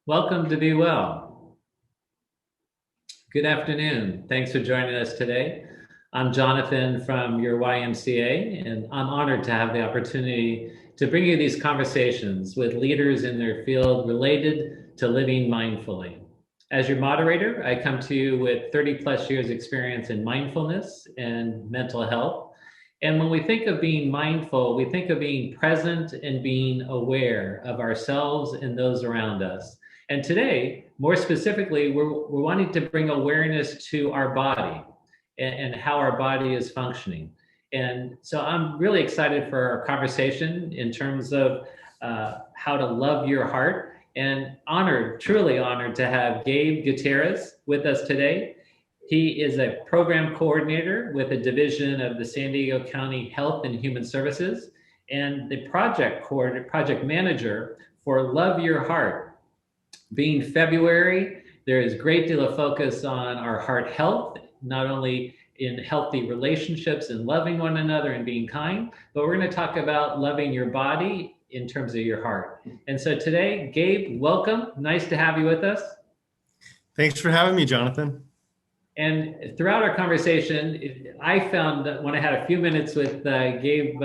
Welcome to Be Well. Good afternoon. Thanks for joining us today. I'm Jonathan from your YMCA, and I'm honored to have the opportunity to bring you these conversations with leaders in their field related to living mindfully. As your moderator, I come to you with 30 plus years experience in mindfulness and mental health. And when we think of being mindful, we think of being present and being aware of ourselves and those around us. And today, more specifically, we're wanting to bring awareness to our body and how our body is functioning. And so I'm really excited for our conversation in terms of how to love your heart, and honored, truly honored to have Gabe Gutierrez with us today. He is a program coordinator with a division of the San Diego County Health and Human Services and the project manager for Love Your Heart. Being February, there is a great deal of focus on our heart health, not only in healthy relationships and loving one another and being kind, but we're going to talk about loving your body in terms of your heart. And so today, Gabe, welcome. Nice to have you with us. Thanks for having me, Jonathan. And throughout our conversation, I found that when I had a few minutes with Gabe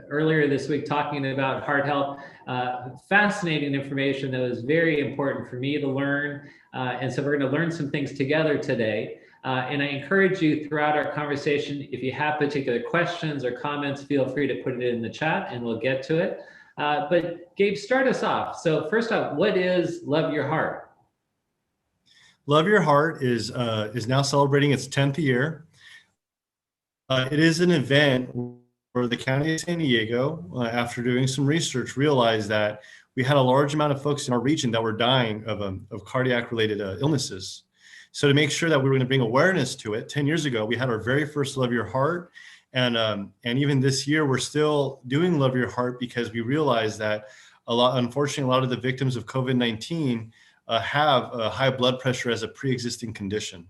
earlier this week talking about heart health, fascinating information that was very important for me to learn. And so we're going to learn some things together today. And I encourage you throughout our conversation, if you have particular questions or comments, feel free to put it in the chat and we'll get to it. But Gabe, start us off. So first off, what is Love Your Heart? Love Your Heart is now celebrating its 10th year. It is an event where the County of San Diego, after doing some research, realized that we had a large amount of folks in our region that were dying of cardiac-related illnesses. So to make sure that we were going to bring awareness to it, 10 years ago, we had our very first Love Your Heart. And even this year, we're still doing Love Your Heart because we realized that unfortunately, a lot of the victims of COVID-19 have high blood pressure as a pre-existing condition.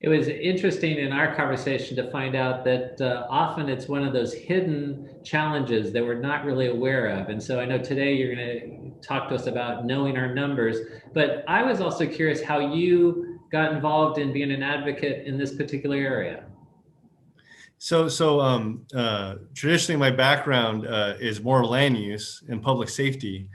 It was interesting in our conversation to find out that often it's one of those hidden challenges that we're not really aware of. And so I know today you're going to talk to us about knowing our numbers, but I was also curious how you got involved in being an advocate in this particular area. So traditionally my background is more land use and public safety.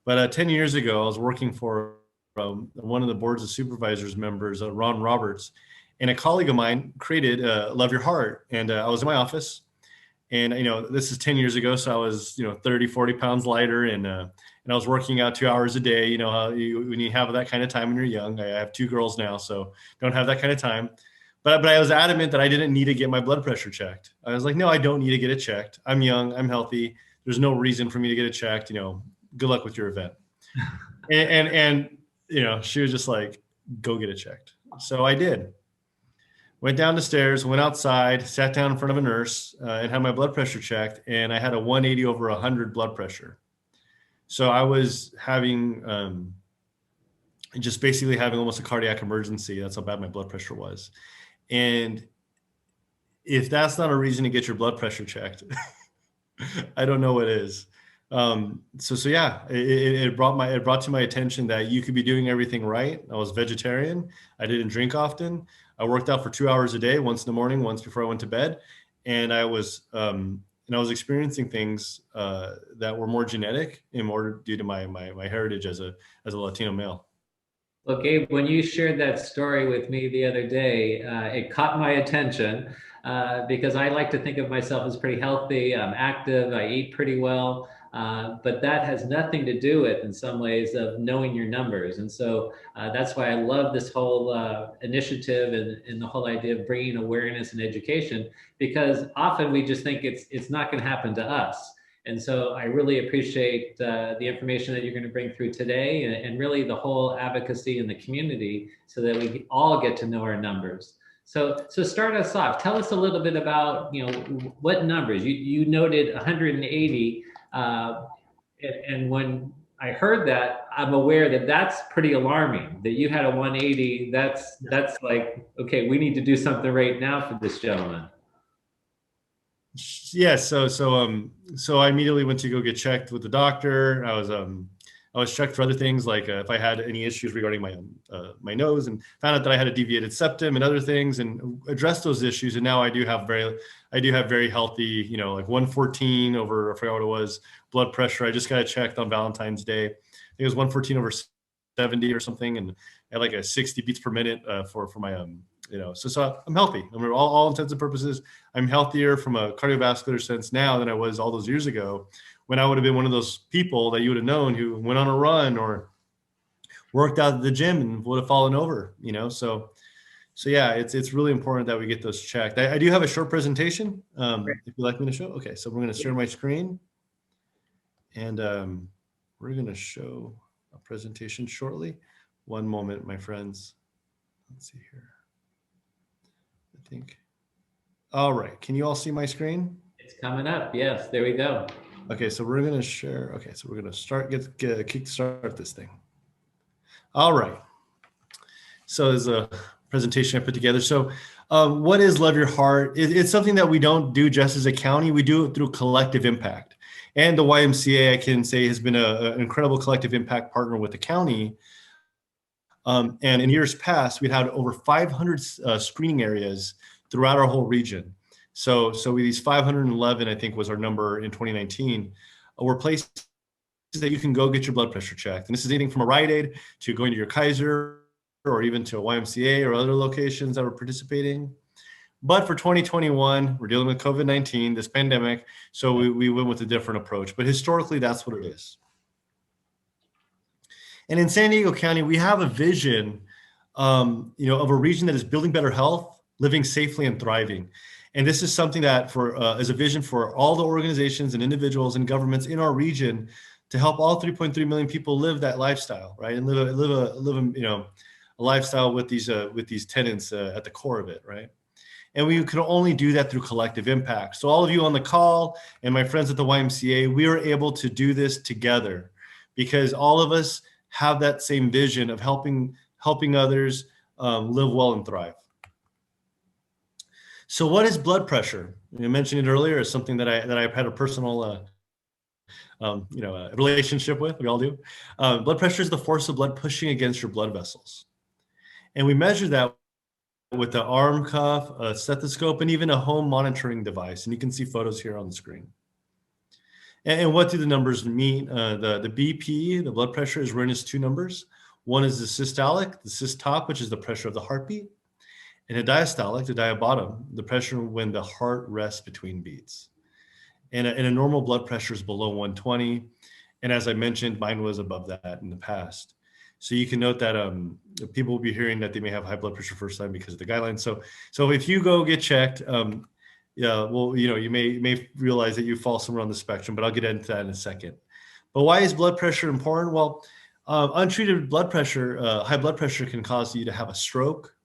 But 10 years ago, I was working for one of the boards of supervisors members, Ron Roberts, and a colleague of mine created Love Your Heart. And I was in my office, and this is 10 years ago, so I was 30, 40 pounds lighter, and I was working out 2 hours a day. You know how when you have that kind of time when you're young. I have 2 girls now, so don't have that kind of time. But I was adamant that I didn't need to get my blood pressure checked. I was like, no, I don't need to get it checked. I'm young, I'm healthy. There's no reason for me to get it checked. Good luck with your event. And she was just like, go get it checked. So I did. Went down the stairs, went outside, sat down in front of a nurse and had my blood pressure checked. And I had a 180/100 blood pressure. So I was having just basically having almost a cardiac emergency. That's how bad my blood pressure was. And if that's not a reason to get your blood pressure checked, I don't know what is. So yeah, it brought to my attention that you could be doing everything right. I was vegetarian. I didn't drink often. I worked out for 2 hours a day, once in the morning, once before I went to bed. And I was experiencing things that were more genetic and more due to my heritage as a Latino male. Well, Gabe, when you shared that story with me the other day, it caught my attention because I like to think of myself as pretty healthy. I'm active. I eat pretty well. But that has nothing to do with, in some ways, of knowing your numbers. And so that's why I love this whole initiative and the whole idea of bringing awareness and education, because often we just think it's not going to happen to us. And so I really appreciate the information that you're going to bring through today and really the whole advocacy in the community so that we all get to know our numbers. So start us off. Tell us a little bit about, what numbers. You noted 180. And when I heard that, I'm aware that that's pretty alarming, that you had a 180. That's like, okay, we need to do something right now for this gentleman. Yeah, so I immediately went to go get checked with the doctor. I I was checked for other things, like if I had any issues regarding my nose, and found out that I had a deviated septum and other things, and addressed those issues. And now I do have very healthy, like 114 over, I forgot what it was, blood pressure. I just got it checked on Valentine's Day. I think it was 114 over 70 or something, and I had like a 60 beats per minute for my so I'm healthy. I mean, all intents and purposes, I'm healthier from a cardiovascular sense now than I was all those years ago, when I would have been one of those people that you would have known who went on a run or worked out at the gym and would have fallen over, So yeah, it's really important that we get those checked. I do have a short presentation. If you'd like me to show. Okay, so we're going to share my screen, and we're going to show a presentation shortly. One moment, my friends. Let's see here. I think. All right. Can you all see my screen? It's coming up. Yes, there we go. Okay, so we're going to share. Okay, so we're going to kickstart this thing. All right. So there's a presentation I put together. So what is Love Your Heart? It's something that we don't do just as a county. We do it through collective impact. And the YMCA, I can say, has been an incredible collective impact partner with the county. And in years past, we'd had over 500 screening areas throughout our whole region. So these 511, I think, was our number in 2019, were places that you can go get your blood pressure checked. And this is anything from a Rite Aid to going to your Kaiser, or even to a YMCA or other locations that were participating. But for 2021, we're dealing with COVID-19, this pandemic, so we went with a different approach. But historically, that's what it is. And in San Diego County, we have a vision, of a region that is building better health, living safely, and thriving. And this is something that is a vision for all the organizations and individuals and governments in our region to help all 3.3 million people live that lifestyle, right? And live a lifestyle with these tenets at the core of it, right? And we can only do that through collective impact. So all of you on the call and my friends at the YMCA, we are able to do this together because all of us have that same vision of helping others live well and thrive. So what is blood pressure? You mentioned it earlier as something that I've had a personal relationship with. We all do. Blood pressure is the force of blood pushing against your blood vessels. And we measure that with the arm cuff, a stethoscope, and even a home monitoring device. And you can see photos here on the screen. And what do the numbers mean? The BP, the blood pressure, is written as two numbers. One is the systolic, the systole, which is the pressure of the heartbeat, and a diastolic, the diabottom, the pressure when the heart rests between beats. And a normal blood pressure is below 120. And as I mentioned, mine was above that in the past. So you can note that people will be hearing that they may have high blood pressure first time because of the guidelines. So if you go get checked, you may realize that you fall somewhere on the spectrum, but I'll get into that in a second. But why is blood pressure important? Well, untreated blood pressure, high blood pressure can cause you to have a stroke,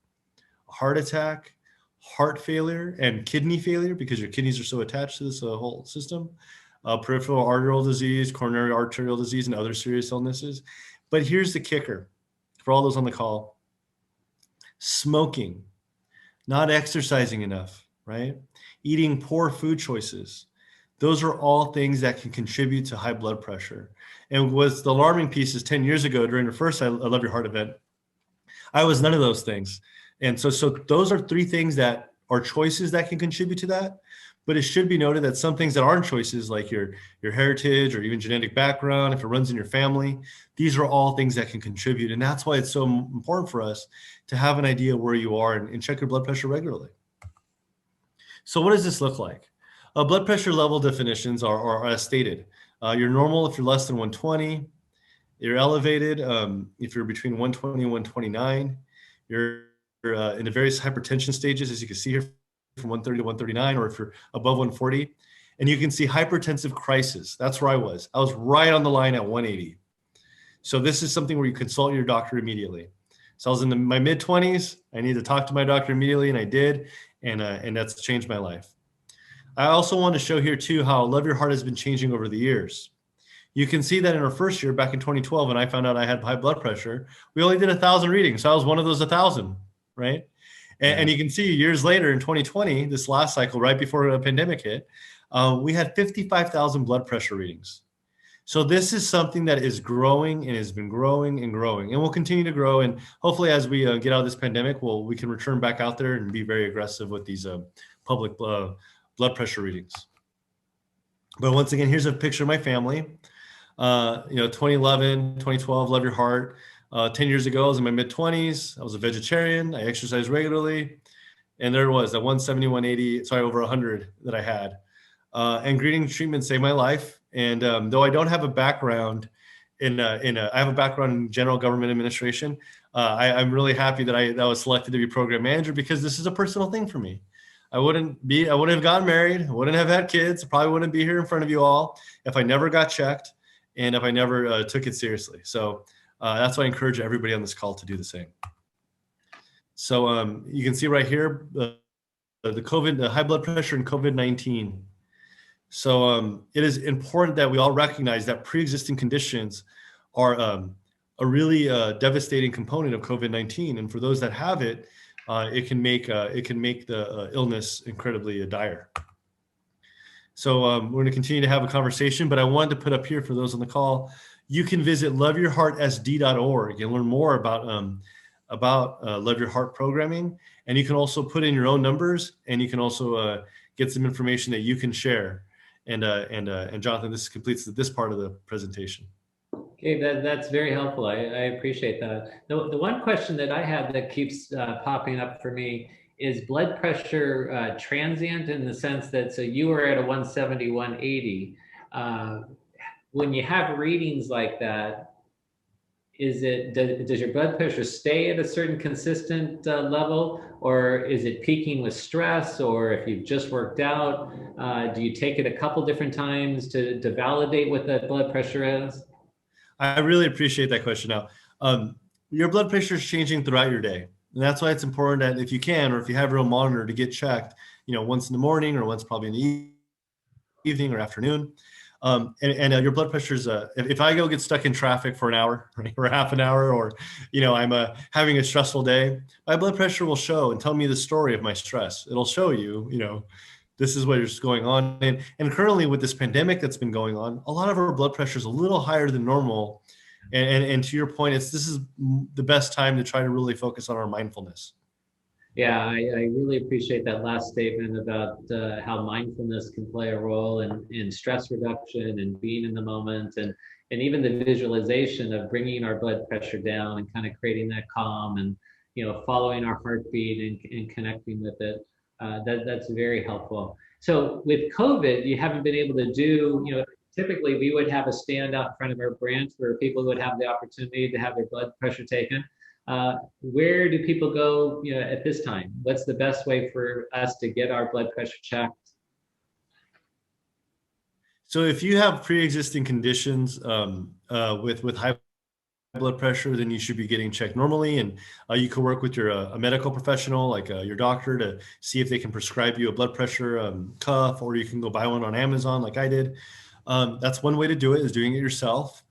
a heart attack, heart failure, and kidney failure because your kidneys are so attached to this whole system, peripheral arterial disease, coronary arterial disease, and other serious illnesses. But here's the kicker for all those on the call: smoking, not exercising enough, right? Eating poor food choices. Those are all things that can contribute to high blood pressure. And what's the alarming piece is 10 years ago during the first I Love Your Heart event, I was none of those things. And so those are three things that are choices that can contribute to that. But it should be noted that some things that aren't choices, like your heritage or even genetic background, if it runs in your family, these are all things that can contribute. And that's why it's so important for us to have an idea where you are and check your blood pressure regularly. So what does this look like? Blood pressure level definitions are as stated. You're normal if you're less than 120. You're elevated if you're between 120 and 129. You're in the various hypertension stages, as you can see here, from 130 to 139, or if you're above 140. And you can see hypertensive crisis. That's where I was. I was right on the line at 180. So this is something where you consult your doctor immediately. So I was in my mid-20s. I needed to talk to my doctor immediately, and I did. And that's changed my life. I also want to show here too how Love Your Heart has been changing over the years. You can see that in our first year back in 2012, when I found out I had high blood pressure, we only did 1,000 readings. So I was one of those 1,000, right? And you can see years later in 2020, this last cycle, right before the pandemic hit, we had 55,000 blood pressure readings. So this is something that is growing and has been growing and growing and will continue to grow. And hopefully as we get out of this pandemic, we can return back out there and be very aggressive with these public blood pressure readings. But once again, here's a picture of my family. 2011, 2012, love your heart. 10 years ago, I was in my mid 20s. I was a vegetarian. I exercised regularly. And there it was, that 170, 180, sorry, over 100 that I had. And greeting treatment saved my life. And though I don't have a background I have a background in general government administration, I'm really happy that I was selected to be program manager, because this is a personal thing for me. I wouldn't have gotten married. I wouldn't have had kids. I probably wouldn't be here in front of you all if I never got checked and if I never took it seriously. So that's why I encourage everybody on this call to do the same. So you can see right here, the high blood pressure and COVID-19. So it is important that we all recognize that pre-existing conditions are a really devastating component of COVID-19. And for those that have it, it can make the illness incredibly dire. So we're going to continue to have a conversation, but I wanted to put up here for those on the call, you can visit loveyourheartsd.org and learn more about Love Your Heart programming. And you can also put in your own numbers, and you can also get some information that you can share. And Jonathan, this completes this part of the presentation. Okay, that's very helpful. I appreciate that. The one question that I have that keeps popping up for me is blood pressure transient, in the sense that, so you were at a 170, 180. When you have readings like that, does your blood pressure stay at a certain consistent level, or is it peaking with stress, or if you've just worked out, do you take it a couple different times to validate what that blood pressure is? I really appreciate that question. Now, your blood pressure is changing throughout your day. And that's why it's important that if you can, or if you have a real monitor, to get checked, once in the morning or once probably in the evening or afternoon. And your blood pressure is, if I go get stuck in traffic for an hour or half an hour, or, I'm having a stressful day, my blood pressure will show and tell me the story of my stress. It'll show you, this is what is going on. And currently with this pandemic that's been going on, a lot of our blood pressure is a little higher than normal. And to your point, this is the best time to try to really focus on our mindfulness. Yeah, I really appreciate that last statement about how mindfulness can play a role in stress reduction and being in the moment, and even the visualization of bringing our blood pressure down and kind of creating that calm, and following our heartbeat and connecting with it. That's very helpful. So with COVID, you haven't been able to do, typically we would have a stand out in front of our branch where people would have the opportunity to have their blood pressure taken. Where do people go, at this time? What's the best way for us to get our blood pressure checked? So if you have pre-existing conditions with high blood pressure, then you should be getting checked normally. And you can work with a medical professional, like your doctor, to see if they can prescribe you a blood pressure cuff, or you can go buy one on Amazon like I did. That's one way to do it, is doing it yourself.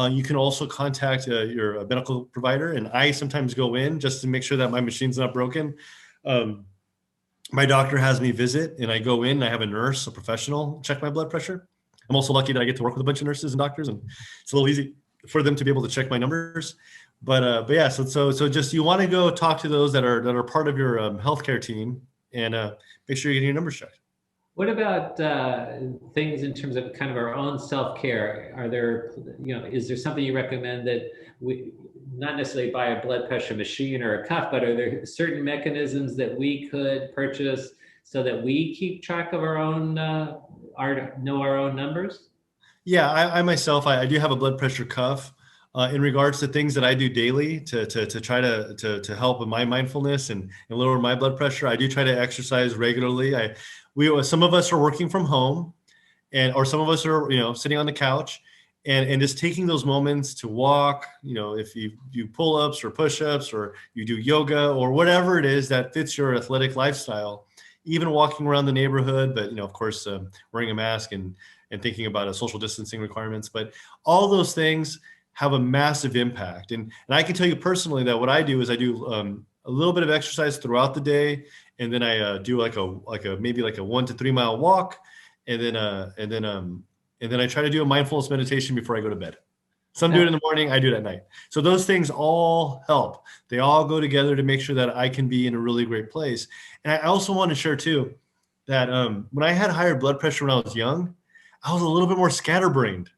You can also contact your medical provider, and I sometimes go in just to make sure that my machine's not broken. My doctor has me visit, and I go in, and I have a nurse, a professional, check my blood pressure. I'm also lucky that I get to work with a bunch of nurses and doctors, and it's a little easy for them to be able to check my numbers. But yeah, so just, you want to go talk to those that are part of your healthcare team, and make sure you're getting your numbers checked. What about things in terms of kind of our own self-care? Are there, is there something you recommend that we not necessarily buy a blood pressure machine or a cuff, but are there certain mechanisms that we could purchase so that we keep track of our own, know our own numbers? Yeah, I myself, I do have a blood pressure cuff. In regards to things that I do daily to try to help with my mindfulness and lower my blood pressure, I do try to exercise regularly. Some of us are working from home, or some of us are sitting on the couch, and just taking those moments to walk. If you do pull-ups or push-ups, or you do yoga, or whatever it is that fits your athletic lifestyle, even walking around the neighborhood, but of course wearing a mask and thinking about social distancing requirements. But all those things have a massive impact. And I can tell you personally that what I do is I do a little bit of exercise throughout the day, and then I do maybe like a 1 to 3 mile walk, and then And then I try to do a mindfulness meditation before I go to bed. Some do it in the morning, I do it at night. So those things all help. They all go together to make sure that I can be in a really great place. And I also want to share too, that when I had higher blood pressure when I was young, I was a little bit more scatterbrained,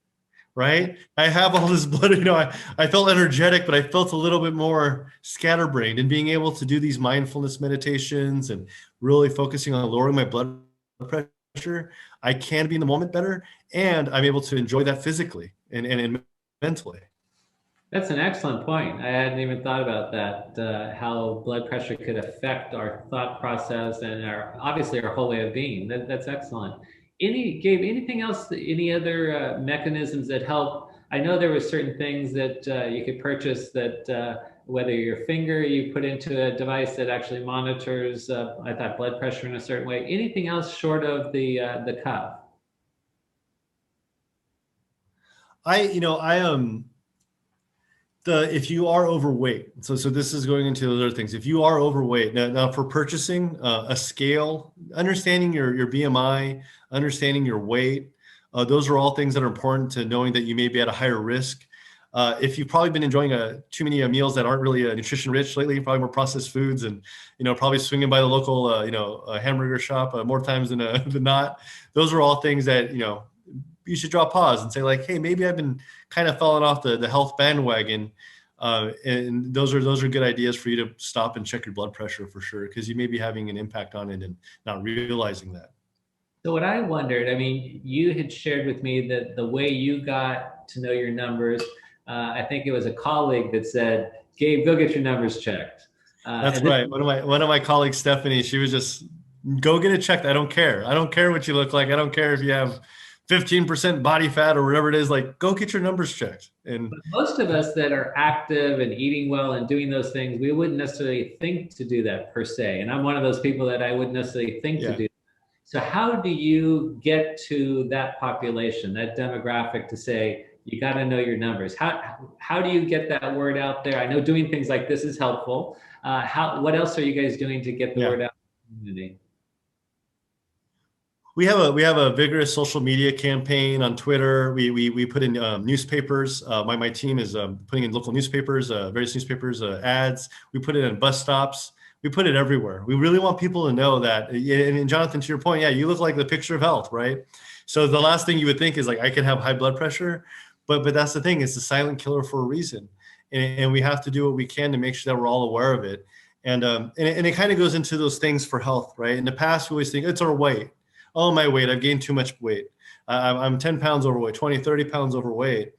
right? I have all this blood, I felt energetic, but I felt a little bit more scatterbrained. And being able to do these mindfulness meditations and really focusing on lowering my blood pressure, I can be in the moment better, and I'm able to enjoy that physically and mentally. That's an excellent point. I hadn't even thought about that, how blood pressure could affect our thought process and obviously our whole way of being. That's excellent. Gabe, anything else, any other mechanisms that help? I know there were certain things that you could purchase that whether your finger you put into a device that actually monitors, I thought, blood pressure in a certain way. Anything else short of the cuff? If you are overweight, so this is going into those other things. If you are overweight, now for purchasing a scale, understanding your BMI, understanding your weight, those are all things that are important to knowing that you may be at a higher risk. If you've probably been enjoying too many meals that aren't really nutrition rich lately, probably more processed foods, and probably swinging by the local hamburger shop more times than not. Those are all things that you should draw a pause and say, like, hey, maybe I've been kind of falling off the health bandwagon. And those are good ideas for you to stop and check your blood pressure for sure, because you may be having an impact on it and not realizing that. So what I wondered, I mean, you had shared with me that the way you got to know your numbers, I think it was a colleague that said, Gabe, go get your numbers checked. That's right. One of my colleagues, Stephanie, she was just, go get it checked. I don't care. I don't care what you look like. I don't care if you have 15% body fat or whatever it is, like, go get your numbers checked. And most of us that are active and eating well and doing those things, we wouldn't necessarily think to do that per se. And I'm one of those people that I wouldn't necessarily think to do. So how do you get to that population, that demographic, to say, you got to know your numbers? How do you get that word out there? I know doing things like this is helpful. What else are you guys doing to get the word out in the community? We have a vigorous social media campaign on Twitter. We put in newspapers. My team is putting in local newspapers, various newspapers, ads. We put it in bus stops. We put it everywhere. We really want people to know that. And Jonathan, to your point, you look like the picture of health, right? So the last thing you would think is, like, I could have high blood pressure, but that's the thing. It's a silent killer for a reason, and we have to do what we can to make sure that we're all aware of it. And it kind of goes into those things for health, right? In the past, we always think it's our weight. Oh, my weight, I've gained too much weight. I'm 10 pounds overweight, 20, 30 pounds overweight.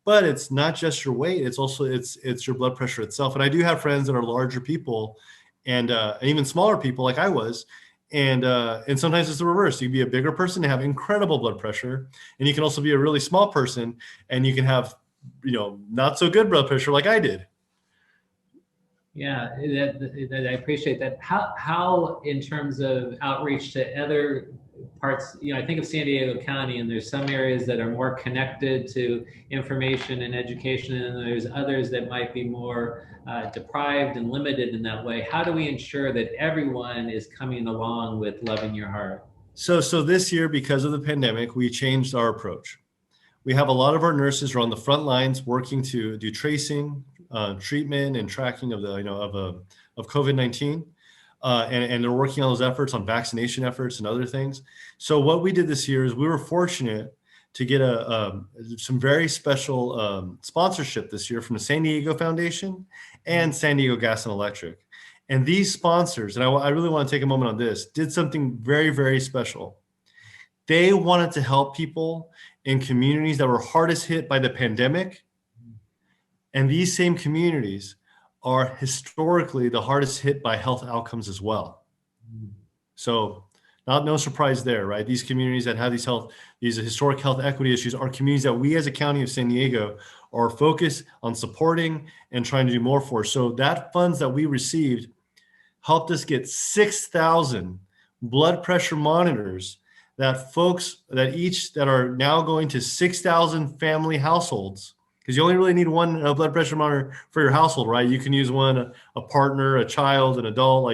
But it's not just your weight. It's also, it's your blood pressure itself. And I do have friends that are larger people and even smaller people like I was. And sometimes it's the reverse. You can be a bigger person and have incredible blood pressure. And you can also be a really small person and you can have, not so good blood pressure like I did. Yeah, I appreciate that. How in terms of outreach to other parts, I think of San Diego County, and there's some areas that are more connected to information and education, and there's others that might be more deprived and limited in that way. How do we ensure that everyone is coming along with loving your heart? So this year, because of the pandemic, we changed our approach. We have a lot of our nurses are on the front lines working to do tracing, treatment, and tracking of of COVID-19. And they're working on those efforts, on vaccination efforts and other things. So what we did this year is we were fortunate to get some very special sponsorship this year from the San Diego Foundation and San Diego Gas and Electric. And these sponsors, and I really want to take a moment on this, did something very, very special. They wanted to help people in communities that were hardest hit by the pandemic. And these same communities are historically the hardest hit by health outcomes as well. So no surprise there, right? These communities that have these historic health equity issues are communities that we as a county of San Diego are focused on supporting and trying to do more for. So that funds that we received helped us get 6,000 blood pressure monitors that are now going to 6,000 family households. Because you only really need one blood pressure monitor for your household, right? You can use one, a partner, a child, an adult,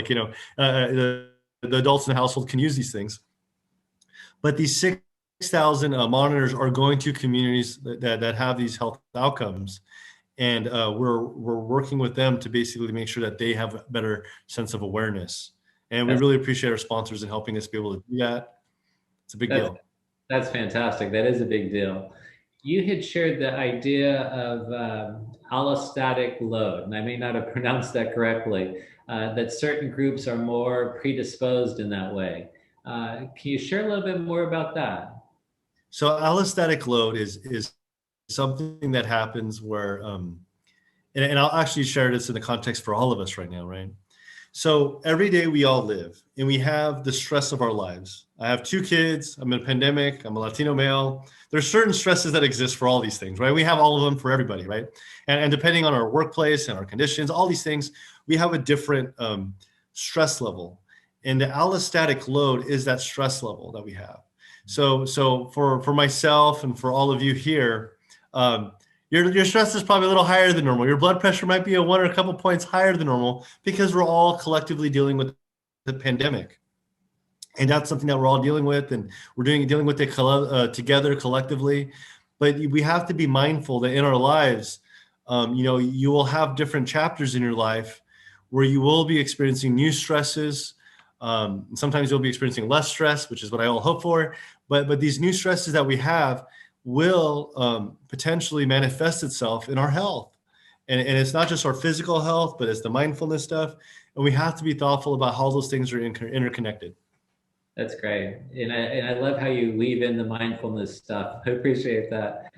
the adults in the household can use these things. But these 6,000 monitors are going to communities that have these health outcomes. And we're working with them to basically make sure that they have a better sense of awareness. And we That's, really appreciate our sponsors in helping us be able to do that. It's a big that's, deal. that's fantastic. That is a big deal. You had shared the idea of allostatic load, and I may not have pronounced that correctly, that certain groups are more predisposed in that way. Can you share a little bit more about that? So allostatic load is something that happens where, and I'll actually share this in the context for all of us right now, right? So every day we all live and we have the stress of our lives. I have 2 kids. I'm in a pandemic. I'm a Latino male. There's certain stresses that exist for all these things, right? We have all of them for everybody, right? And depending on our workplace and our conditions, all these things, we have a different stress level. And the allostatic load is that stress level that we have. So for myself and for all of you here, your stress is probably a little higher than normal. Your blood pressure might be a 1 or a couple points higher than normal because we're all collectively dealing with the pandemic. And that's something that we're all dealing with, and we're dealing with it together collectively. But we have to be mindful that in our lives, you will have different chapters in your life where you will be experiencing new stresses. Sometimes you'll be experiencing less stress, which is what I all hope for. But these new stresses that we have will potentially manifest itself in our health. And it's not just our physical health, but it's the mindfulness stuff. And we have to be thoughtful about how those things are interconnected. That's great. And I love how you weave in the mindfulness stuff. I appreciate that.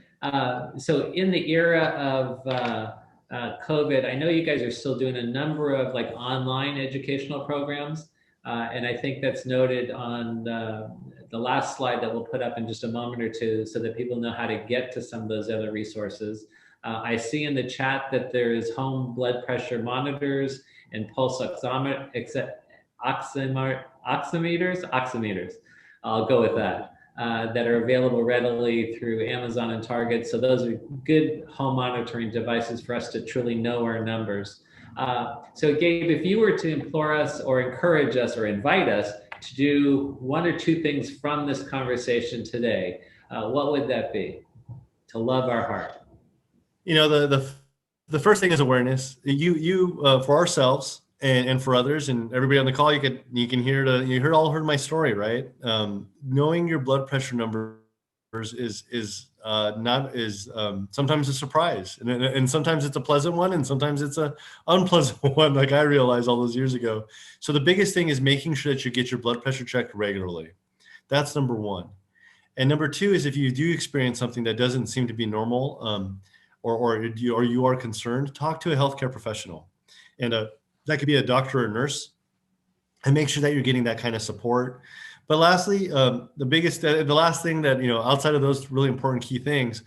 So in the era of COVID, I know you guys are still doing a number of like online educational programs. And I think that's noted on the last slide that we'll put up in just a moment or two so that people know how to get to some of those other resources. I see in the chat that there's home blood pressure monitors and pulse oximeters. I'll go with that. That are available readily through Amazon and Target. So those are good home monitoring devices for us to truly know our numbers. So Gabe, if you were to implore us or encourage us or invite us to do 1 or 2 things from this conversation today, what would that be? To love our heart. The first thing is awareness. You for ourselves and for others and everybody on the call, you can heard my story, right? Knowing your blood pressure numbers is sometimes a surprise, and sometimes it's a pleasant one, and sometimes it's a unpleasant one, like I realized all those years ago. So the biggest thing is making sure that you get your blood pressure checked regularly. That's number 1. And number 2 is if you do experience something that doesn't seem to be normal, or you are concerned, talk to a healthcare professional, and that could be a doctor or a nurse, and make sure that you're getting that kind of support. But lastly, the last thing that, outside of those really important key things,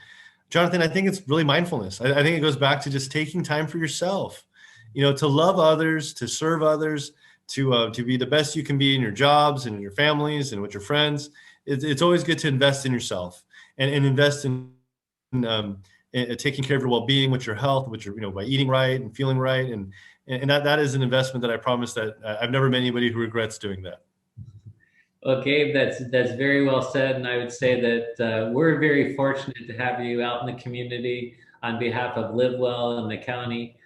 Jonathon, I think it's really mindfulness. I think it goes back to just taking time for yourself, to love others, to serve others, to be the best you can be in your jobs and in your families and with your friends. It's always good to invest in yourself and invest in taking care of your well-being with your health, with your, by eating right and feeling right. And that is an investment that I promise that I've never met anybody who regrets doing that. Well, Gabe, that's very well said. And I would say that we're very fortunate to have you out in the community on behalf of Live Well and the county,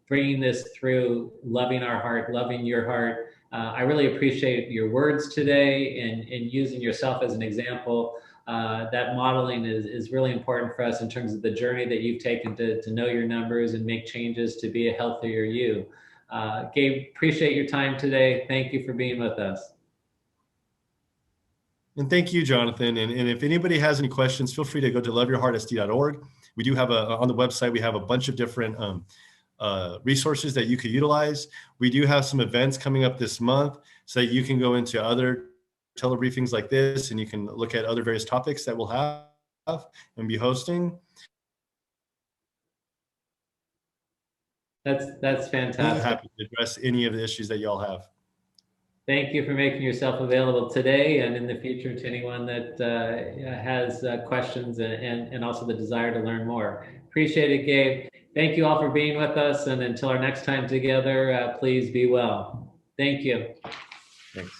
bringing this through, loving our heart, loving your heart. I really appreciate your words today and using yourself as an example. That modeling is really important for us in terms of the journey that you've taken to know your numbers and make changes to be a healthier you. Gabe, appreciate your time today. Thank you for being with us. And thank you, Jonathon. And if anybody has any questions, feel free to go to loveyourheartsd.org. We do have on the website, we have a bunch of different resources that you could utilize. We do have some events coming up this month so that you can go into other telebriefings like this, and you can look at other various topics that we'll have and be hosting. That's fantastic. Happy to address any of the issues that y'all have. Thank you for making yourself available today and in the future to anyone that has questions and also the desire to learn more. Appreciate it, Gabe. Thank you all for being with us. And until our next time together, please be well. Thank you. Thanks.